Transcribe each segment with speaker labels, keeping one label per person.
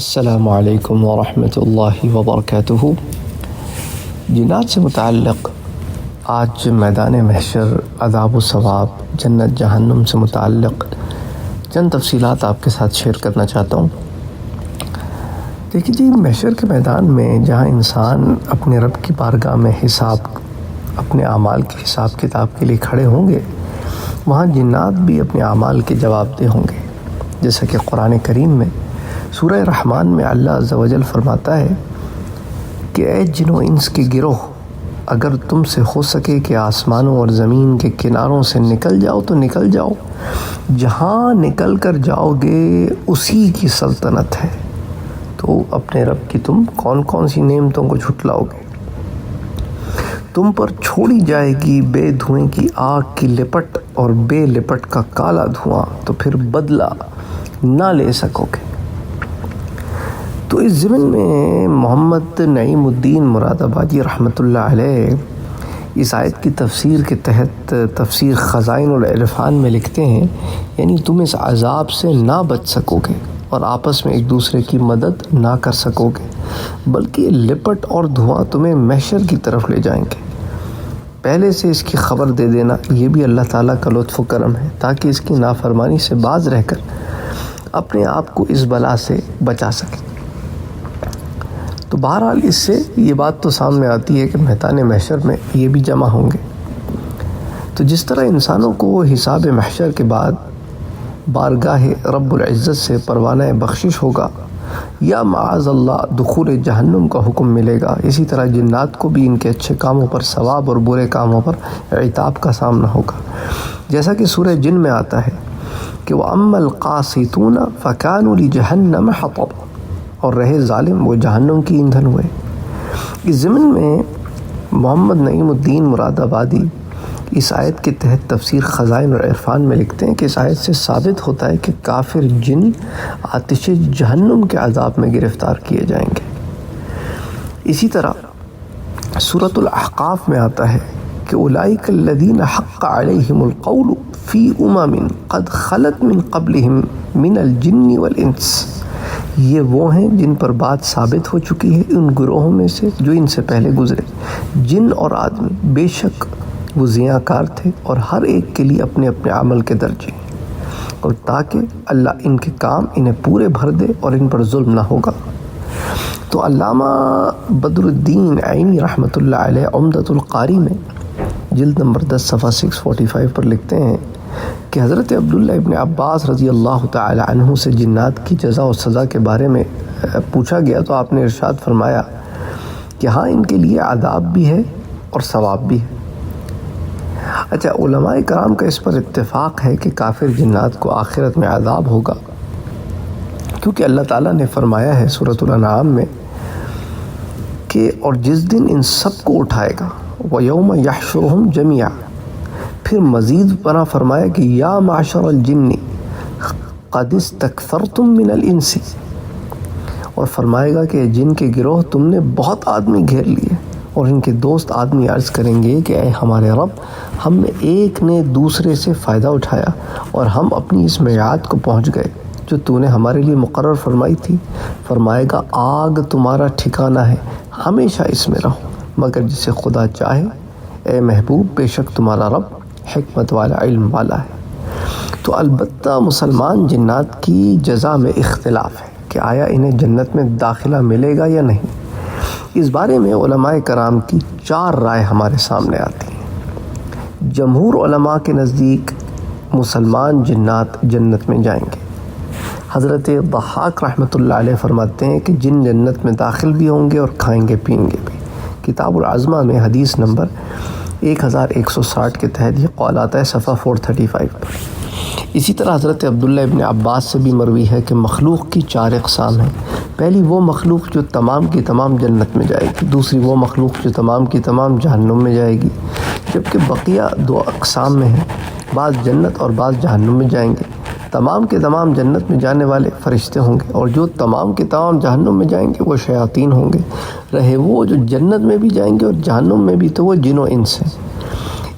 Speaker 1: السلام علیکم ورحمۃ اللہ وبرکاتہ۔ جنات سے متعلق آج میدان محشر، عذاب و ثواب، جنت جہنم سے متعلق چند تفصیلات آپ کے ساتھ شیئر کرنا چاہتا ہوں۔ دیکھیے جی، محشر کے میدان میں جہاں انسان اپنے رب کی بارگاہ میں اپنے اعمال کے حساب کتاب کے لیے کھڑے ہوں گے، وہاں جنات بھی اپنے اعمال کے جواب دہ ہوں گے۔ جیسا کہ قرآن کریم میں سورہ رحمان میں اللہ عز و جل فرماتا ہے کہ اے جن و انس کے گروہ، اگر تم سے ہو سکے کہ آسمانوں اور زمین کے کناروں سے نکل جاؤ تو نکل جاؤ، جہاں نکل کر جاؤ گے اسی کی سلطنت ہے۔ تو اپنے رب کی تم کون کون سی نعمتوں کو جھٹلاؤ گے؟ تم پر چھوڑی جائے گی بے دھوئیں کی آگ کی لپٹ اور بے لپٹ کا کالا دھواں، تو پھر بدلہ نہ لے سکو گے۔ تو اس ضمن میں محمد نعیم الدین مراد آبادی رحمۃ اللہ علیہ اس آیت کی تفسیر کے تحت تفسیر خزائن العرفان میں لکھتے ہیں، یعنی تم اس عذاب سے نہ بچ سکو گے اور آپس میں ایک دوسرے کی مدد نہ کر سکو گے، بلکہ لپٹ اور دھواں تمہیں محشر کی طرف لے جائیں گے۔ پہلے سے اس کی خبر دے دینا یہ بھی اللہ تعالیٰ کا لطف و کرم ہے، تاکہ اس کی نافرمانی سے باز رہ کر اپنے آپ کو اس بلا سے بچا سکے۔ تو بہرحال اس سے یہ بات تو سامنے آتی ہے کہ میدان محشر میں یہ بھی جمع ہوں گے۔ تو جس طرح انسانوں کو حساب محشر کے بعد بارگاہ رب العزت سے پروانہ بخشش ہوگا یا معاذ اللہ دخول جہنم کا حکم ملے گا، اسی طرح جنات کو بھی ان کے اچھے کاموں پر ثواب اور برے کاموں پر عتاب کا سامنا ہوگا۔ جیسا کہ سورہ جن میں آتا ہے کہ وَأَمَّا الْقَاسِطُونَ فَكَانُوا لِجَهَنَّمَ حَطَبًا، اور رہے ظالم وہ جہنم کی ایندھن ہوئے۔ اس ضمن میں محمد نعیم الدین مراد آبادی اس آیت کے تحت تفسیر خزائن العرفان میں لکھتے ہیں کہ اس آیت سے ثابت ہوتا ہے کہ کافر جن آتش جہنم کے عذاب میں گرفتار کیے جائیں گے۔ اسی طرح سورۃ الاحقاف میں آتا ہے کہ اولئک الذین حق علیہم القول فی امم قد خلت من قبلہم من الجن والانس، یہ وہ ہیں جن پر بات ثابت ہو چکی ہے ان گروہوں میں سے جو ان سے پہلے گزرے، جن اور آدمی، بے شک وہ زیاں کار تھے اور ہر ایک کے لیے اپنے اپنے عمل کے درجے، اور تاکہ اللہ ان کے کام انہیں پورے بھر دے اور ان پر ظلم نہ ہوگا۔ تو علامہ بدر الدین عینی رحمۃ اللہ علیہ عمدۃ القاری میں جلد نمبر 10 صفحہ 645 پر لکھتے ہیں کہ حضرت عبداللہ ابن عباس رضی اللہ تعالی عنہ سے جنات کی جزا و سزا کے بارے میں پوچھا گیا تو آپ نے ارشاد فرمایا کہ ہاں، ان کے لیے عذاب بھی ہے اور ثواب بھی ہے۔ اچھا، علماء کرام کا اس پر اتفاق ہے کہ کافر جنات کو آخرت میں عذاب ہوگا، کیونکہ اللہ تعالیٰ نے فرمایا ہے سورۃ الانعام میں کہ اور جس دن ان سب کو اٹھائے گا وَيَوْمَ يَحْشُرُهُمْ جَمِيعًا، پھر مزید بنا فرمایا کہ یا معشر الجن قد استکثرتم من الانس، اور فرمائے گا کہ جن کے گروہ تم نے بہت آدمی گھیر لیے، اور ان کے دوست آدمی عرض کریں گے کہ اے ہمارے رب، ہم میں ایک نے دوسرے سے فائدہ اٹھایا اور ہم اپنی اس میعاد کو پہنچ گئے جو تو نے ہمارے لیے مقرر فرمائی تھی۔ فرمائے گا آگ تمہارا ٹھکانہ ہے، ہمیشہ اس میں رہو مگر جسے خدا چاہے، اے محبوب بے شک تمہارا رب حکمت والا، علم والا ہے۔ تو البتہ مسلمان جنات کی جزا میں اختلاف ہے کہ آیا انہیں جنت میں داخلہ ملے گا یا نہیں۔ اس بارے میں علماء کرام کی 4 رائے ہمارے سامنے آتی ہیں۔ جمہور علماء کے نزدیک مسلمان جنات جنت میں جائیں گے۔ حضرت ضحاک رحمۃ اللہ علیہ فرماتے ہیں کہ جن جنت میں داخل بھی ہوں گے اور کھائیں گے پئیں گے بھی۔ کتاب العظمہ میں حدیث نمبر 1160 کے تحت یہ قول آتا ہے صفحہ 435 پر۔ اسی طرح حضرت عبداللہ ابن عباس سے بھی مروی ہے کہ مخلوق کی 4 اقسام ہیں۔ پہلی وہ مخلوق جو تمام کی تمام جنت میں جائے گی، دوسری وہ مخلوق جو تمام کی تمام جہنم میں جائے گی، جبکہ بقیہ 2 اقسام میں ہیں، بعض جنت اور بعض جہنم میں جائیں گے۔ تمام کے تمام جنت میں جانے والے فرشتے ہوں گے، اور جو تمام کے تمام جہنم میں جائیں گے وہ شیاطین ہوں گے۔ رہے وہ جو جنت میں بھی جائیں گے اور جہنم میں بھی، تو وہ جن و انس ہیں۔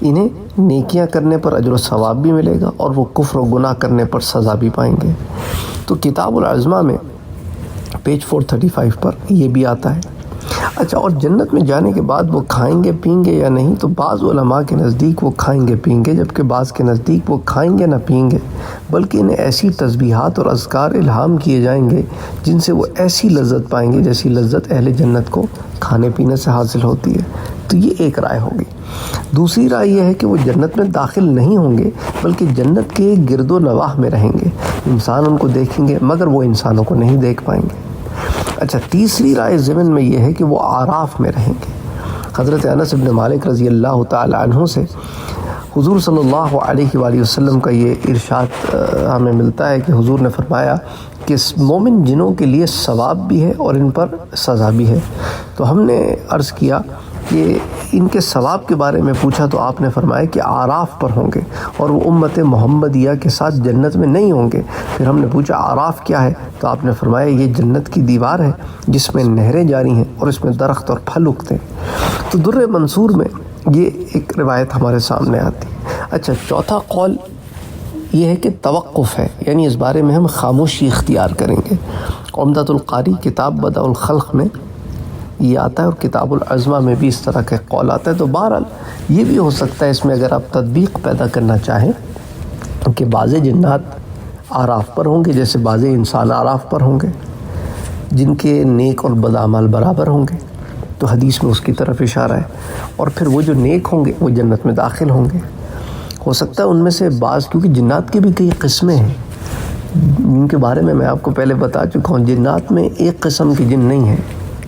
Speaker 1: انہیں نیکیاں کرنے پر اجر و ثواب بھی ملے گا اور وہ کفر و گناہ کرنے پر سزا بھی پائیں گے۔ تو کتاب العظمہ میں پیج 435 پر یہ بھی آتا ہے۔ اچھا، اور جنت میں جانے کے بعد وہ کھائیں گے پئیں گے یا نہیں؟ تو بعض علماء کے نزدیک وہ کھائیں گے پئیں گے، جبکہ بعض کے نزدیک وہ کھائیں گے نہ پئیں گے، بلکہ انہیں ایسی تسبیحات اور اذکار الہام کیے جائیں گے جن سے وہ ایسی لذت پائیں گے جیسی لذت اہل جنت کو کھانے پینے سے حاصل ہوتی ہے۔ تو یہ ایک رائے ہوگی۔ دوسری رائے یہ ہے کہ وہ جنت میں داخل نہیں ہوں گے، بلکہ جنت کے گرد و نواح میں رہیں گے، انسان ان کو دیکھیں گے مگر وہ انسانوں کو نہیں دیکھ پائیں گے۔ اچھا، تیسری رائے ضمن میں یہ ہے کہ وہ اعراف میں رہیں گے۔ حضرت انس بن مالک رضی اللہ تعالی عنہ سے حضور صلی اللہ علیہ وآلہ وسلم کا یہ ارشاد ہمیں ملتا ہے کہ حضور نے فرمایا کہ مومن جنوں کے لیے ثواب بھی ہے اور ان پر سزا بھی ہے۔ تو ہم نے عرض کیا کہ ان کے ثواب کے بارے میں پوچھا تو آپ نے فرمایا کہ اعراف پر ہوں گے اور وہ امت محمدیہ کے ساتھ جنت میں نہیں ہوں گے۔ پھر ہم نے پوچھا اعراف کیا ہے؟ تو آپ نے فرمایا یہ جنت کی دیوار ہے جس میں نہریں جاری ہیں اور اس میں درخت اور پھل اگتے ہیں۔ تو در منصور میں یہ ایک روایت ہمارے سامنے آتی ہے۔ اچھا، چوتھا قول یہ ہے کہ توقف ہے، یعنی اس بارے میں ہم خاموشی اختیار کریں گے۔ عمدۃ القاری کتاب بدء الخلق میں یہ آتا ہے اور کتاب العظمہ میں بھی اس طرح کے قول آتا ہے۔ تو بہرحال یہ بھی ہو سکتا ہے اس میں اگر آپ تطبیق پیدا کرنا چاہیں کہ بعض جنات اعراف پر ہوں گے جیسے بعض انسان اعراف پر ہوں گے جن کے نیک اور بد اعمال برابر ہوں گے، تو حدیث میں اس کی طرف اشارہ ہے، اور پھر وہ جو نیک ہوں گے وہ جنت میں داخل ہوں گے۔ ہو سکتا ہے ان میں سے بعض، کیونکہ جنات کی بھی کئی قسمیں ہیں جن کے بارے میں آپ کو پہلے بتا چکا ہوں۔ جنات میں ایک قسم کے جن نہیں ہیں،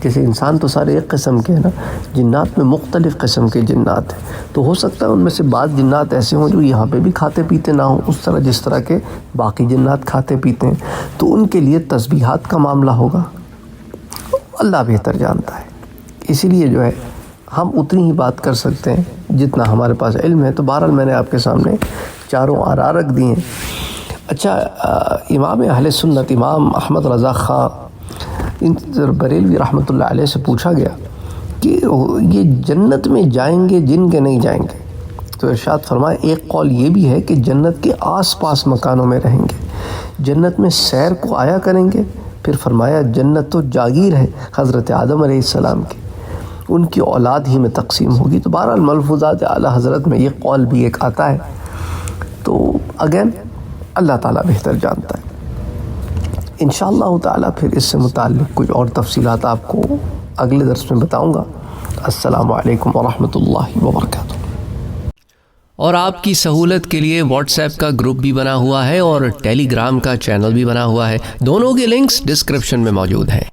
Speaker 1: جیسے انسان تو سارے ایک قسم کے ہیں نا، جنات میں مختلف قسم کے جنات ہیں۔ تو ہو سکتا ہے ان میں سے بعض جنات ایسے ہوں جو یہاں پہ بھی کھاتے پیتے نہ ہوں اس طرح جس طرح کے باقی جنات کھاتے پیتے ہیں، تو ان کے لیے تسبیحات کا معاملہ ہوگا، اللہ بہتر جانتا ہے۔ اسی لیے جو ہے ہم اتنی ہی بات کر سکتے ہیں جتنا ہمارے پاس علم ہے۔ تو بہرحال میں نے آپ کے سامنے چاروں آراء رکھ دی ہیں۔ اچھا، امام اہل سنت امام احمد رضا خان بریلوی رحمۃ اللہ علیہ سے پوچھا گیا کہ یہ جنت میں جائیں گے جن کے نہیں جائیں گے؟ تو ارشاد فرمایا ایک قول یہ بھی ہے کہ جنت کے آس پاس مکانوں میں رہیں گے، جنت میں سیر کو آیا کریں گے۔ پھر فرمایا جنت تو جاگیر ہے حضرت آدم علیہ السلام کی، ان کی اولاد ہی میں تقسیم ہوگی۔ تو بہرحال ملفوظات اعلیٰ حضرت میں یہ قول بھی ایک آتا ہے۔ تو اگین اللہ تعالیٰ بہتر جانتا ہے۔ انشاءاللہ تعالیٰ پھر اس سے متعلق کچھ اور تفصیلات آپ کو اگلے درس میں بتاؤں گا۔ السلام علیکم ورحمۃ اللہ وبرکاتہ۔
Speaker 2: اور آپ کی سہولت کے لیے واٹس ایپ کا گروپ بھی بنا ہوا ہے اور ٹیلی گرام کا چینل بھی بنا ہوا ہے، دونوں کے لنکس ڈسکرپشن میں موجود ہیں۔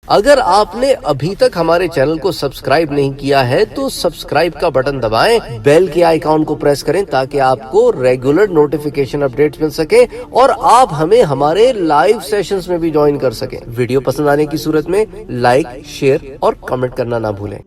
Speaker 1: اگر آپ نے ابھی تک ہمارے چینل کو سبسکرائب نہیں کیا ہے تو سبسکرائب کا بٹن دبائیں، بیل کے آئیکن کو پریس کریں تاکہ آپ کو ریگولر نوٹیفیکیشن اپڈیٹس مل سکے اور آپ ہمیں ہمارے لائیو سیشنز میں بھی جوائن کر سکیں۔ ویڈیو پسند آنے کی صورت میں لائک، شیئر اور کمنٹ کرنا نہ بھولیں۔